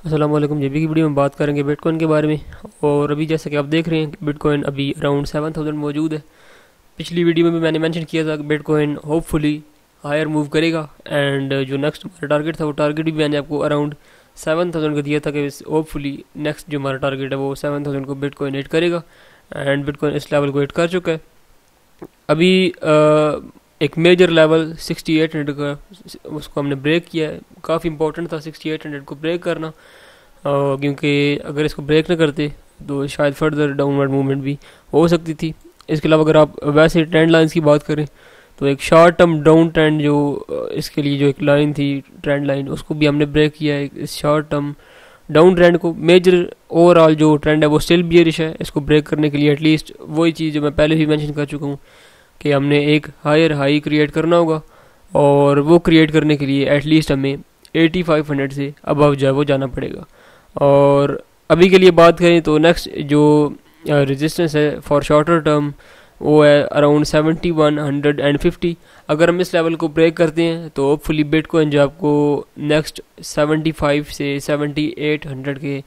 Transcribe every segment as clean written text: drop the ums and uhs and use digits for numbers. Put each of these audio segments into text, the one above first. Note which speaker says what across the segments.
Speaker 1: अस्सलाम वालेकुम। जेबी की वीडियो में बात करेंगे बिटकॉइन के बारे में। और अभी जैसा कि आप देख रहे हैं बिटकॉइन अभी अराउंड 7000 मौजूद है। पिछली वीडियो में भी मैंने मेंशन किया था कि बिटकॉइन होपफुली हायर मूव करेगा एंड जो नेक्स्ट हमारा टारगेट था वो टारगेट भी मैंने आपको अराउंड 7000 का दिया था कि होपफुली नेक्स्ट जो हमारा टारगेट है वो 7000 को बिटकॉइन हिट करेगा एंड बिटकॉइन इस लेवल को हिट कर चुका है। अभी एक मेजर लेवल 6800 का उसको हमने ब्रेक किया है। काफ़ी इंपॉर्टेंट था 6800 को ब्रेक करना, क्योंकि अगर इसको ब्रेक ना करते तो शायद फर्दर डाउनवर्ड मूवमेंट भी हो सकती थी। इसके अलावा अगर आप वैसे ट्रेंड लाइंस की बात करें तो एक शॉर्ट टर्म डाउन ट्रेंड जो इसके लिए जो एक लाइन थी ट्रेंड लाइन उसको भी हमने ब्रेक किया है। इस शॉर्ट टर्म डाउन ट्रेंड को मेजर ओवरऑल जो ट्रेंड है वो स्टिल बियरिश है। इसको ब्रेक करने के लिए एटलीस्ट वही चीज़ जो मैं पहले भी मेंशन कर चुका हूँ कि हमने एक हायर हाई क्रिएट करना होगा और वो क्रिएट करने के लिए एटलीस्ट हमें 8500 से अबव जो है वो जाना पड़ेगा। और अभी के लिए बात करें तो नेक्स्ट जो रेजिस्टेंस है फॉर शॉर्टर टर्म वो है अराउंड 7150। अगर हम इस लेवल को ब्रेक करते हैं तो होपफुली बिटकॉइन जो आपको नेक्स्ट 75 से 7800 के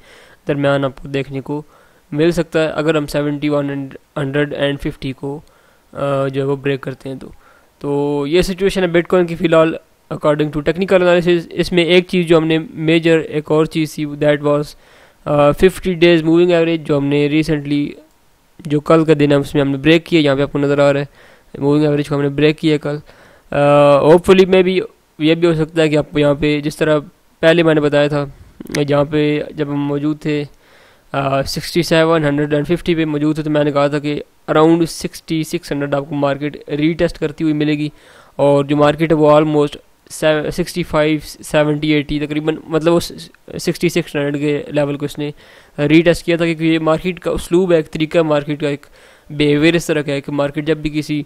Speaker 1: दरमियान आपको देखने को मिल सकता है। अगर हम 7150 को जो है वो ब्रेक करते हैं तो ये सिचुएशन है बिटकॉइन की फ़िलहाल अकॉर्डिंग टू टेक्निकल एनालिसिस। इसमें एक चीज़ जो हमने मेजर एक और चीज़ थी that was 50 days moving average जो हमने रिसेंटली जो कल का दिन है उसमें हमने ब्रेक किया। यहाँ पे आपको नज़र आ रहा है मूविंग एवरेज को हमने ब्रेक किया कल। होपफुली में भी ये भी हो सकता है कि आपको यहाँ पे जिस तरह पहले मैंने बताया था जहाँ पे जब हम मौजूद थे 6750 पे मौजूद थे तो मैंने कहा था कि अराउंड 6600 आपको मार्केट रीटेस्ट करती हुई मिलेगी। और जो मार्केट है वो ऑलमोस्ट 65 70 80 तकरीबन मतलब वो 6600 के लेवल को इसने रीटेस्ट किया था। क्योंकि ये मार्केट का उसलूब है, एक तरीका मार्केट का, एक बिहेवियर इस तरह का है कि मार्केट जब भी किसी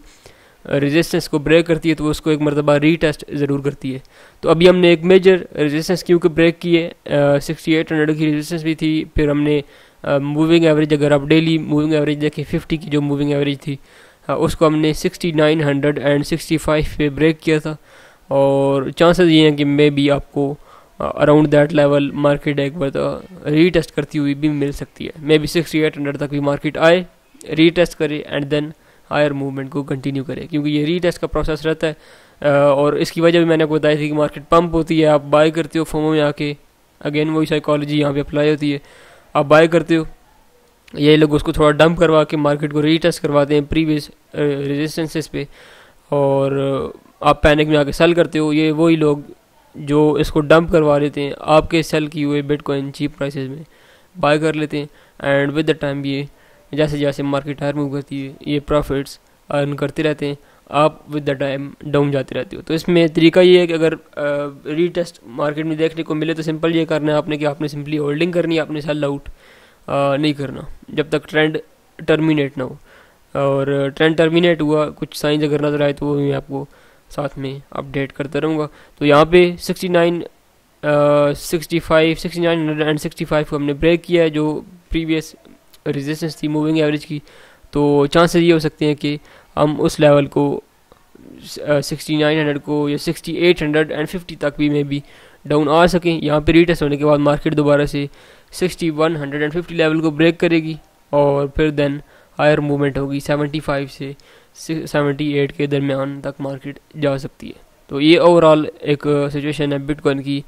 Speaker 1: रेजिस्टेंस को ब्रेक करती है तो उसको एक मरतबा रीटेस्ट ज़रूर करती है। तो अभी हमने एक मेजर रेजिस्टेंस क्योंकि ब्रेक की है 6800 की रेजिस्टेंस भी थी। फिर हमने मूविंग एवरेज अगर आप डेली मूविंग एवरेज देखें 50 की जो मूविंग एवरेज थी उसको हमने 6965 पे ब्रेक किया था। और चांसेस ये हैं कि मे बी आपको अराउंड दैट लेवल मार्केट एक बार रीटेस्ट करती हुई भी मिल सकती है। मे बी 6800 तक भी मार्केट आए, रीटेस्ट करे एंड देन हायर मूवमेंट को कंटिन्यू करे, क्योंकि ये रीटेस्ट का प्रोसेस रहता है। और इसकी वजह भी मैंने आपको बताई थी कि मार्केट पंप होती है, आप बाय करते हो फोमो में आके, अगेन वही साइकोलॉजी यहाँ पे अप्लाई होती है। आप बाय करते हो, ये लोग उसको थोड़ा डंप करवा के मार्केट को रीटेस्ट करवाते हैं प्रीवियस रेजिस्टेंसेस पे और आप पैनिक में आके सेल करते हो। ये वही लोग जो इसको डंप करवा लेते हैं आपके सेल किए हुए बिटकॉइन चीप प्राइसेस में बाय कर लेते हैं एंड विद द टाइम ये जैसे जैसे मार्केट हायर मूव करती है ये प्रॉफिट्स अर्न करते रहते हैं, आप विद द टाइम डाउन जाते रहते हो। तो इसमें तरीका ये है कि अगर रीटेस्ट मार्केट में देखने को मिले तो सिंपल ये करना है आपने कि आपने सिंपली होल्डिंग करनी है, आपने सेल आउट नहीं करना जब तक ट्रेंड टर्मिनेट ना हो। और ट्रेंड टर्मिनेट हुआ कुछ साइंस अगर नजर आए तो वो मैं आपको साथ में अपडेट करता रहूँगा। तो यहाँ पे 6965 को हमने ब्रेक किया है जो प्रीवियस रेजिस्टेंस थी मूविंग एवरेज की। तो चांसेस ये हो सकते हैं कि हम उस लेवल को 6900 को या 6850 तक भी में भी डाउन आ सकें। यहाँ पे रीटेस्ट होने के बाद मार्केट दोबारा से 6150 लेवल को ब्रेक करेगी और फिर देन हायर मूवमेंट होगी 75 से 78 के दरमियान तक मार्केट जा सकती है। तो ये ओवरऑल एक सिचुएशन है बिटकॉइन की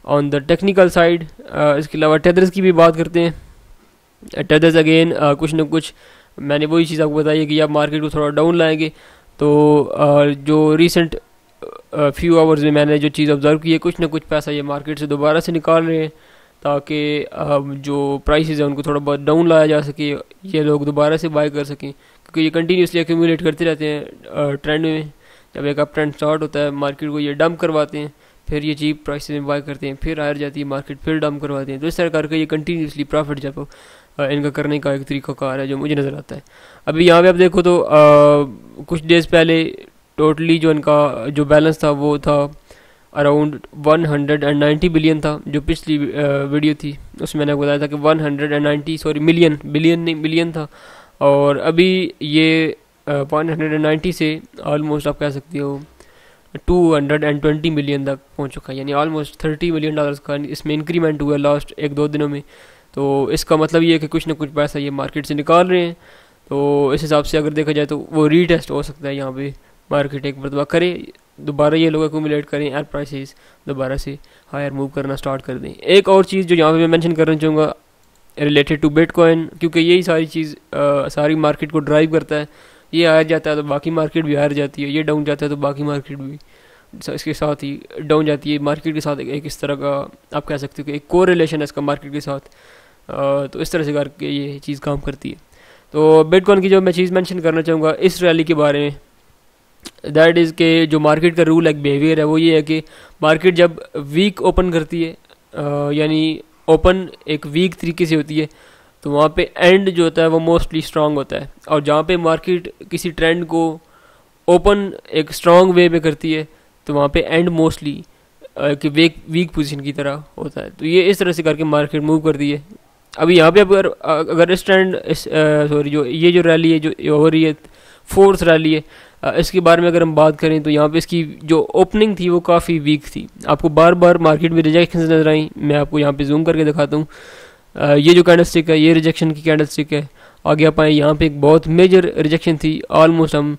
Speaker 1: ऑन द टेक्निकल साइड। इसके अलावा टेदर्स की भी बात करते हैं। टेदर्स अगेन कुछ न कुछ मैंने वही चीज़ आपको बताई है कि आप मार्केट को थोड़ा डाउन लाएंगे तो जो रिसेंट फ्यू आवर्स में मैंने जो चीज़ ऑब्जर्व की है कुछ ना कुछ पैसा ये मार्केट से दोबारा से निकाल रहे हैं ताकि जो प्राइसेस है उनको थोड़ा बहुत डाउन लाया जा सके, ये लोग दोबारा से बाय कर सकें, क्योंकि ये कंटिन्यूसली एक्यूमुलेट करते रहते हैं ट्रेंड में। जब एक अप ट्रेंड स्टार्ट होता है मार्केट को ये डंप करवाते हैं, फिर ये चीप प्राइसेस में बाय करते हैं, फिर हायर जाती है मार्केट, फिर डंप करवाते हैं। तो इस तरह करके ये कंटिन्यूसली प्रॉफिट जब इनका करने का एक तरीक़ाकार है जो मुझे नज़र आता है। अभी यहाँ पे आप देखो तो कुछ डेज़ पहले टोटली जो इनका जो बैलेंस था वो था अराउंड 190 बिलियन था। जो पिछली वीडियो थी उसमें मैंने बताया था कि 190 बिलियन था। और अभी ये 190 से ऑलमोस्ट आप कह सकते हो $220 मिलियन तक पहुंच चुका है, यानी ऑलमोस्ट $30 मिलियन का इसमें इंक्रीमेंट हुआ लास्ट 1-2 दिनों में। तो इसका मतलब ये है कि कुछ ना कुछ पैसा ये मार्केट से निकाल रहे हैं। तो इस हिसाब से अगर देखा जाए तो वो रीटेस्ट हो सकता है, यहाँ पे मार्केट एक मरतबा करे, दोबारा ये लोग एक्यूमुलेट करें एयर प्राइसेस, दोबारा से हायर मूव करना स्टार्ट कर दें। एक और चीज़ जो यहाँ पे मैं मेंशन करना चाहूँगा रिलेटेड टू बिटकॉइन, क्योंकि यही सारी चीज़ सारी मार्केट को ड्राइव करता है। ये हायर जाता है तो बाकी मार्केट भी हायर जाती है, ये डाउन जाता है तो बाकी मार्केट भी इसके साथ ही डाउन जाती है। मार्केट के साथ एक इस तरह का आप कह सकते हो कि एक कोरिलेशन है इसका मार्केट के साथ। तो इस तरह से करके ये चीज़ काम करती है। तो बिटकॉइन की जो मैं चीज़ मेंशन करना चाहूँगा इस रैली के बारे में, दैट इज़ के जो मार्केट का रूल एक बिहेवियर है वो ये है कि मार्केट जब वीक ओपन करती है, यानी ओपन एक वीक तरीके से होती है, तो वहाँ पे एंड जो होता है वो मोस्टली स्ट्रांग होता है। और जहाँ पे मार्केट किसी ट्रेंड को ओपन एक स्ट्रांग वे में करती है तो वहाँ पे एंड मोस्टली कि वीक पोजीशन की तरह होता है। तो ये इस तरह से करके मार्केट मूव करती है। अभी यहाँ पे अगर इस ट्रेंड सॉरी जो ये जो रैली है जो हो रही है, फोर्थ रैली है, इसके बारे में अगर हम बात करें तो यहाँ पे इसकी जो ओपनिंग थी वो काफ़ी वीक थी। आपको बार बार मार्केट में रिजेक्शन नजर आई। मैं आपको यहाँ पे जूम करके दिखाता हूँ। ये जो कैंडलस्टिक है ये रिजेक्शन की कैंडलस्टिक है। आगे आप आए, यहाँ पे एक बहुत मेजर रिजेक्शन थी। ऑलमोस्ट हम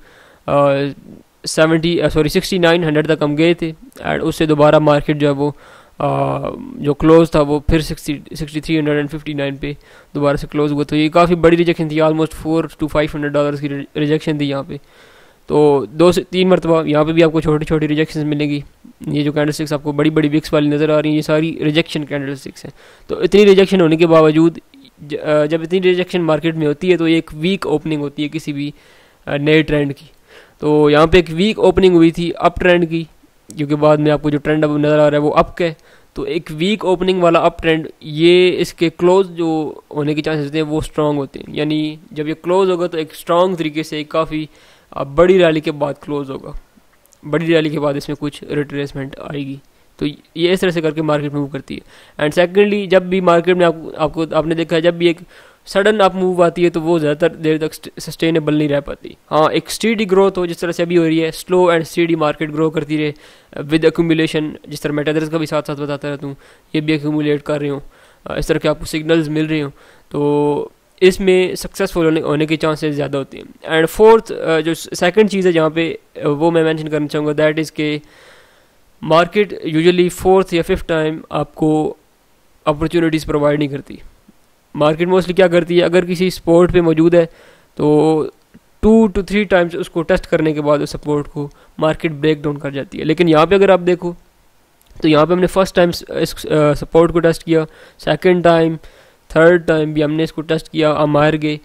Speaker 1: 6900 तक हम गए थे एंड उससे दोबारा मार्केट जो है वो जो क्लोज था वो फिर 6359 पे दोबारा से क्लोज हुआ। तो ये काफ़ी बड़ी रिजेक्शन थी, ऑलमोस्ट $400 to $500 की रिजेक्शन थी यहाँ पे। तो 2 से 3 मरतबा यहाँ पे भी आपको छोटी छोटी रिजेक्शन मिलेंगी। ये जो कैंडलस्टिक्स आपको बड़ी बड़ी विक्स वाली नज़र आ रही हैं ये सारी रिजेक्शन कैंडलस्टिक्स हैं। तो इतनी रिजेक्शन होने के बावजूद जब इतनी रिजेक्शन मार्केट में होती है तो एक वीक ओपनिंग होती है किसी भी नए ट्रेंड की। तो यहाँ पे एक वीक ओपनिंग हुई थी अप ट्रेंड की, क्योंकि बाद में आपको जो ट्रेंड अब नज़र आ रहा है वो अप का है। तो एक वीक ओपनिंग वाला अप ट्रेंड, ये इसके क्लोज जो होने के चांसेस होते हैं वो स्ट्रांग होते हैं। यानी जब ये क्लोज होगा तो एक स्ट्रांग तरीके से काफ़ी बड़ी रैली के बाद क्लोज होगा। बड़ी रैली के बाद इसमें कुछ रिट्रेसमेंट आएगी। तो ये इस तरह से करके मार्केट मूव करती है। एंड सेकेंडली जब भी मार्केट में आपने देखा है जब भी एक सडन अप मूव आती है तो वो ज़्यादातर देर तक सस्टेनेबल नहीं रह पाती। हाँ, एक स्टीडी ग्रोथ हो जिस तरह से अभी हो रही है, slow and steady market grow करती रहे विद एक्यूमुलेशन, जिस तरह मैं टेदर्स का भी साथ साथ बताता रहता हूँ, ये भी एक्यूमुलेट कर रहे हो, इस तरह के आपको सिग्नल्स मिल रहे हो, तो इसमें सक्सेसफुल होने के चांसेस ज़्यादा होते हैं। एंड फोर्थ जो सेकंड चीज़ है जहाँ पे वो मैं मेंशन करना चाहूँगा, दैट इज़ के मार्केट यूजुअली 4th या 5th टाइम आपको अपॉर्चुनिटीज़ प्रोवाइड नहीं करती। मार्केट मोस्टली क्या करती है, अगर किसी सपोर्ट पे मौजूद है तो 2 to 3 टाइम्स उसको टेस्ट करने के बाद उस सपोर्ट को मार्केट ब्रेक डाउन कर जाती है। लेकिन यहाँ पे अगर आप देखो तो यहाँ पे हमने फर्स्ट टाइम इस सपोर्ट को टेस्ट किया, सेकंड टाइम, थर्ड टाइम भी हमने इसको टेस्ट किया, हम हार गए।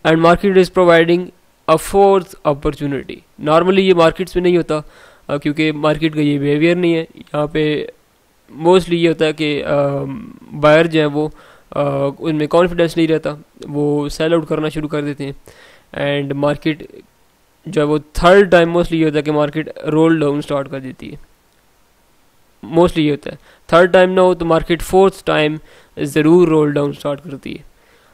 Speaker 1: And market is providing a fourth opportunity. Normally ये मार्केट्स में नहीं होता क्योंकि मार्केट का ये बिहेवियर नहीं है। यहाँ पे मोस्टली ये होता है कि बायर जो है वो उनमें कॉन्फिडेंस नहीं रहता, वो सेल आउट करना शुरू कर देते हैं। एंड मार्केट जो है वो थर्ड टाइम मोस्टली ये होता है कि मार्केट रोल डाउन स्टार्ट कर देती है। मोस्टली ये होता है थर्ड टाइम ना हो तो मार्केट फोर्थ टाइम ज़रूर रोल डाउन स्टार्ट करती है।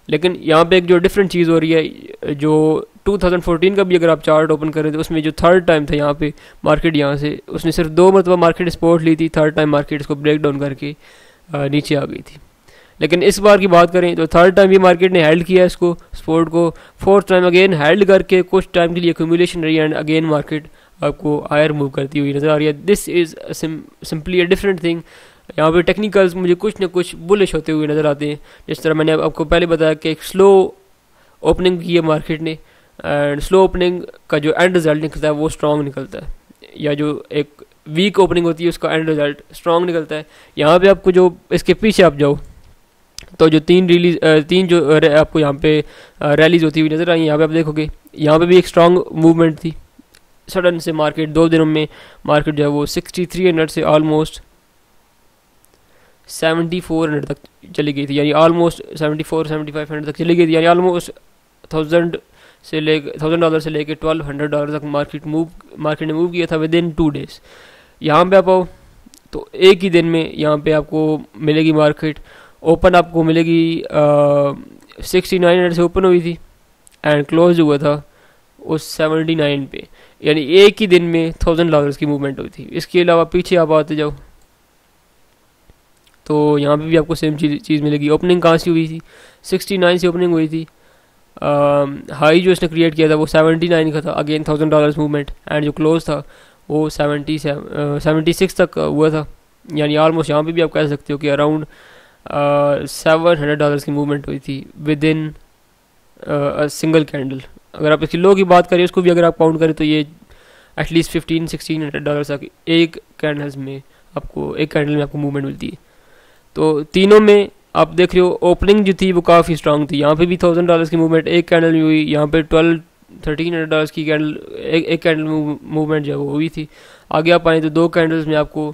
Speaker 1: लेकिन यहाँ पे एक जो डिफरेंट चीज़ हो रही है, जो 2014 का भी अगर आप चार्ट ओपन करें तो उसमें जो थर्ड टाइम था यहाँ पे मार्केट यहाँ से उसने सिर्फ 2 मरतबा मार्केट सपोर्ट ली थी, थर्ड टाइम मार्केट इसको ब्रेक डाउन करके नीचे आ गई थी। लेकिन इस बार की बात करें तो थर्ड टाइम भी मार्केट ने हेल्ड किया इसको सपोर्ट को, फोर्थ टाइम अगेन हेल्ड करके कुछ टाइम के लिए एक्यूमुलेशन रही एंड अगेन मार्केट आपको हायर मूव करती हुई नज़र आ रही है। This is simply a different thing. यहाँ पे टेक्निकल्स मुझे कुछ ना कुछ बुलिश होते हुए नज़र आते हैं। जिस तरह मैंने आपको पहले बताया कि एक स्लो ओपनिंग की है मार्केट ने, एंड स्लो ओपनिंग का जो एंड रिजल्ट निकलता है वो स्ट्रॉन्ग निकलता है, या जो एक वीक ओपनिंग होती है उसका एंड रिजल्ट स्ट्रॉन्ग निकलता है। यहाँ पे आपको जो इसके पीछे आप जाओ तो जो तीन जो आपको यहाँ पे रैलीज होती हुई नज़र आई, यहाँ पे आप देखोगे यहाँ पे भी एक स्ट्रॉन्ग मूवमेंट थी। सडन से मार्केट 2 दिनों में मार्केट जो है वो 6300 से ऑलमोस्ट 7400 तक चली गई थी, यानी ऑलमोस्ट 74-7500 तक चली गई थी, यानी ऑलमोस्ट $1000 से लेके $1200 तक मार्केट ने मूव किया था विद इन 2 डेज। यहाँ पे आप आओ तो एक ही दिन में यहाँ पे आपको मिलेगी मार्केट ओपन, आपको मिलेगी 6900 से ओपन हुई थी एंड क्लोज हुआ था उस 79 पे, यानी एक ही दिन में $1000 की मूवमेंट हुई थी। इसके अलावा पीछे आप आते जाओ तो यहाँ पे भी आपको सेम चीज़ मिलेगी। ओपनिंग कहाँ से हुई थी? 69 से ओपनिंग हुई थी। हाई जो इसने क्रिएट किया था वो 79 का था, अगेन $1000 मूवमेंट, एंड जो क्लोज था वो 76 तक हुआ था। यानी ऑलमोस्ट यहाँ पे भी आप कह सकते हो कि अराउंड $700 की मूवमेंट हुई थी विद इन सिंगल कैंडल। अगर आप इसकी लो की बात करें, उसको भी अगर आप काउंट करें तो ये एटलीस्ट $1500-1600 तक एक कैंडल में आपको मूवमेंट मिलती है। तो तीनों में आप देख रहे हो ओपनिंग जो थी वो काफ़ी स्ट्रांग थी। यहाँ पे भी $1000 की मूवमेंट एक कैंडल में हुई, यहाँ पे $1300 की कैंडल एक कैंडल मूवमेंट जो है वो हुई थी। आगे आप आए तो दो कैंडल्स में आपको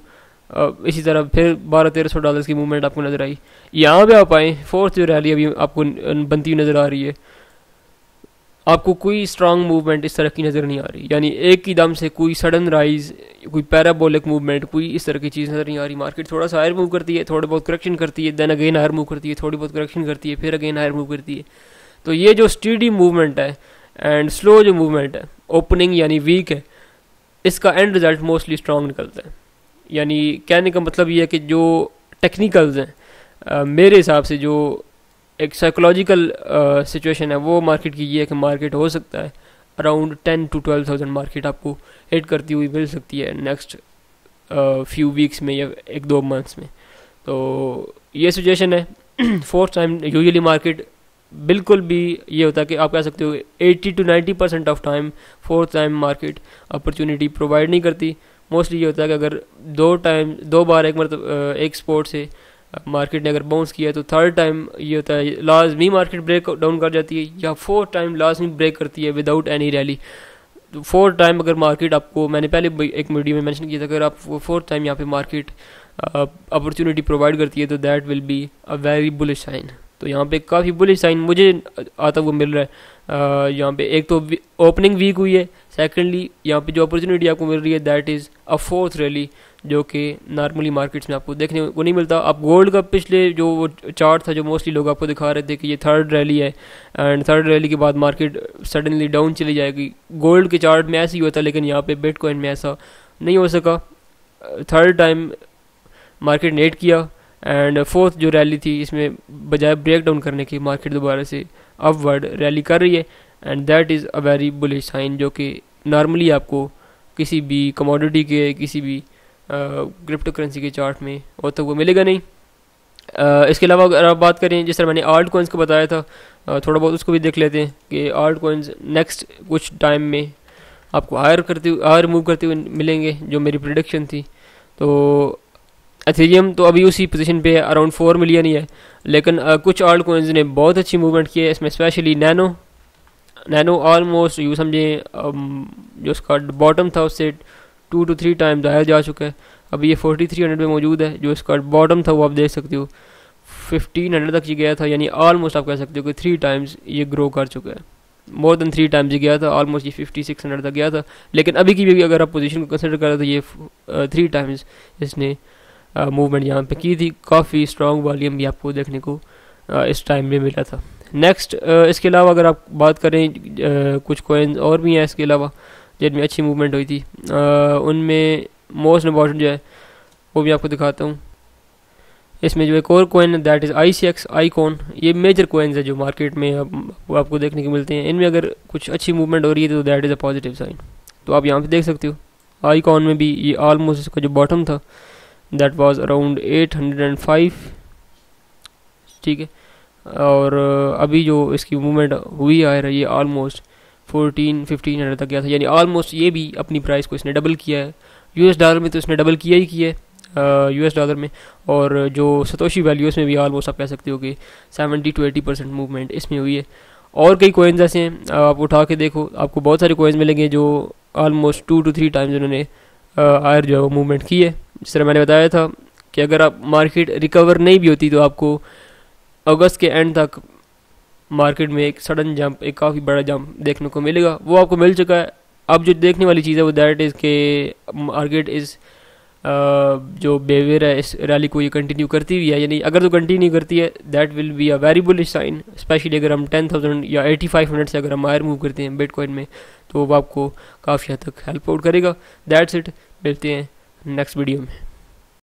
Speaker 1: इसी तरह फिर $1200-1300 की मूवमेंट आपको नज़र आई। यहाँ पे आप आए, फोर्थ जो रैली अभी आपको बनती हुई नज़र आ रही है, आपको कोई स्ट्रांग मूवमेंट इस तरह की नज़र नहीं आ रही। यानी एक ही दम से कोई सडन राइज, कोई पैराबोलिक मूवमेंट, कोई इस तरह की चीज़ नज़र नहीं आ रही। मार्केट थोड़ा सा हायर मूव करती है, थोड़ा बहुत करेक्शन करती है, देन अगेन हायर मूव करती है, थोड़ी बहुत करेक्शन करती है, फिर अगेन हायर मूव करती है। तो ये जो स्टीडी मूवमेंट है एंड स्लो जो मूवमेंट है, ओपनिंग यानी वीक है, इसका एंड रिजल्ट मोस्टली स्ट्रांग निकलता है। यानी कहने का मतलब ये है कि जो टेक्निकल्स हैं, मेरे हिसाब से जो एक साइकोलॉजिकल सिचुएशन है वो मार्केट की ये है कि मार्केट हो सकता है अराउंड 10 to 12,000 मार्केट आपको हिट करती हुई मिल सकती है नेक्स्ट फ्यू वीक्स में या 1-2 मंथ्स में। तो ये सिचुएशन है। फोर्थ टाइम यूजुअली मार्केट बिल्कुल भी ये होता है कि आप कह सकते हो 80 to 90% of time fourth time market opportunity provide नहीं करती। मोस्टली ये होता है कि अगर दो बार एक स्पोर्ट से मार्केट ने अगर बाउंस किया तो थर्ड टाइम ये होता है लाजमी मार्केट ब्रेक डाउन कर जाती है, या फोर्थ टाइम लाजमी ब्रेक करती है विदाउट एनी रैली। तो फोर्थ टाइम अगर मार्केट आपको, मैंने पहले एक वीडियो में मेंशन किया था, अगर आप फोर्थ टाइम यहाँ पे मार्केट अपॉर्चुनिटी प्रोवाइड करती है तो that will be a very bullish sign. तो यहाँ पे काफ़ी बुलिश साइन मुझे आता हुआ मिल रहा है। यहाँ पे एक तो ओपनिंग वीक हुई है, सेकेंडली यहाँ पे जो अपॉर्चुनिटी आपको मिल रही है that is a fourth rally, जो कि नॉर्मली मार्केट्स में आपको देखने को नहीं मिलता। आप गोल्ड का पिछले जो वो चार्ट था जो मोस्टली लोग आपको दिखा रहे थे कि ये थर्ड रैली है एंड थर्ड रैली के बाद मार्केट सडनली डाउन चली जाएगी, गोल्ड के चार्ट में ऐसे ही होता है, लेकिन यहाँ पे बिटकॉइन में ऐसा नहीं हो सका। थर्ड टाइम मार्केट ने हिट किया एंड फोर्थ जो रैली थी इसमें बजाय ब्रेक डाउन करने की मार्केट दोबारा से अपवर्ड रैली कर रही है, and that is a very bullish sign जो कि नॉर्मली आपको किसी भी कमोडिटी के, किसी भी क्रिप्टो करेंसी के चार्ट में होता हुआ मिलेगा नहीं। इसके अलावा अगर आप बात करें, जिस तरह मैंने आल्ट कॉइन्स को बताया था, थोड़ा बहुत उसको भी देख लेते हैं कि आल्ट कॉइन्स नेक्स्ट कुछ टाइम में आपको हायर मूव करते हुए मिलेंगे, जो मेरी प्रिडिक्शन थी। तो एथेरियम तो अभी उसी पोजीशन पे है, अराउंड 4 मिलियन ही है, लेकिन कुछ आल्ट कॉइन्स ने बहुत अच्छी मूवमेंट की है। इसमें स्पेशली नैनो ऑलमोस्ट यूँ समझें जो उसका बॉटम था उससे 2 to 3 टाइम्स हायर जा चुका है। अभी ये 4300 पे मौजूद है। जो इसका बॉटम था वो आप देख सकते हो 1500 तक ये गया था, यानी ऑलमोस्ट आप कह सकते हो कि 3 टाइम्स ये ग्रो कर चुका है, मोर देन 3 टाइम्स ये गया था, ऑलमोस्ट ये 5600 तक गया था। लेकिन अभी की भी अगर आप पोजीशन को कंसिडर करें तो ये 3 टाइम्स इसने मूवमेंट यहाँ पे की थी। काफ़ी स्ट्रॉन्ग वॉल्यूम भी आपको देखने को इस टाइम में मिला था। नेक्स्ट इसके अलावा अगर आप बात करें, कुछ कॉइन्स और भी हैं इसके अलावा जिनमें अच्छी मूवमेंट हुई थी। उनमें मोस्ट इम्पॉर्टेंट जो है वो भी आपको दिखाता हूँ। इसमें जो एक और कॉइन है दैट इज़ ICX आईकॉन। ये मेजर कॉइन्स है जो मार्केट में आपको देखने को मिलते हैं। इनमें अगर कुछ अच्छी मूवमेंट हो रही है तो that is a positive sign. तो आप यहाँ पे देख सकते हो आईकॉन में भी ये ऑलमोस्ट इसका जो बॉटम था दैट वाज अराउंड 805, ठीक है, और अभी जो इसकी मूवमेंट हुई आ रही है ऑलमोस्ट 1500 तक गया था, यानी ऑलमोस्ट ये भी अपनी प्राइस को इसने डबल किया है। US डॉलर में तो इसने डबल किया ही किया है US डॉलर में, और जो सतोशी वैल्यू में भी ऑलमोस्ट आप कह सकते हो कि 70 to 80% मूवमेंट इसमें हुई है। और कई कोइंस ऐसे हैं, आप उठा के देखो आपको बहुत सारे कोइंस मिलेंगे जो ऑलमोस्ट 2 to 3 टाइम्स उन्होंने हायर जो है मूवमेंट की है। जिस तरह मैंने बताया था कि अगर आप मार्केट रिकवर नहीं भी होती तो आपको अगस्त के एंड तक मार्केट में एक सडन जंप, एक काफ़ी बड़ा जंप देखने को मिलेगा। वो आपको मिल चुका है। अब जो देखने वाली चीज़ है वो दैट इज़ के मार्केट इज़ जो बिहेवियर है इस रैली को ये कंटिन्यू करती हुई है, यानी अगर तो कंटिन्यू करती है that will be a very bullish sign, specially अगर हम 10,000 या 8500 से अगर हम हायर मूव करते हैं बिटकॉइन में, तो वो आपको काफ़ी हद तक हेल्प आउट करेगा। दैट्स इट, मिलते हैं नेक्स्ट वीडियो में।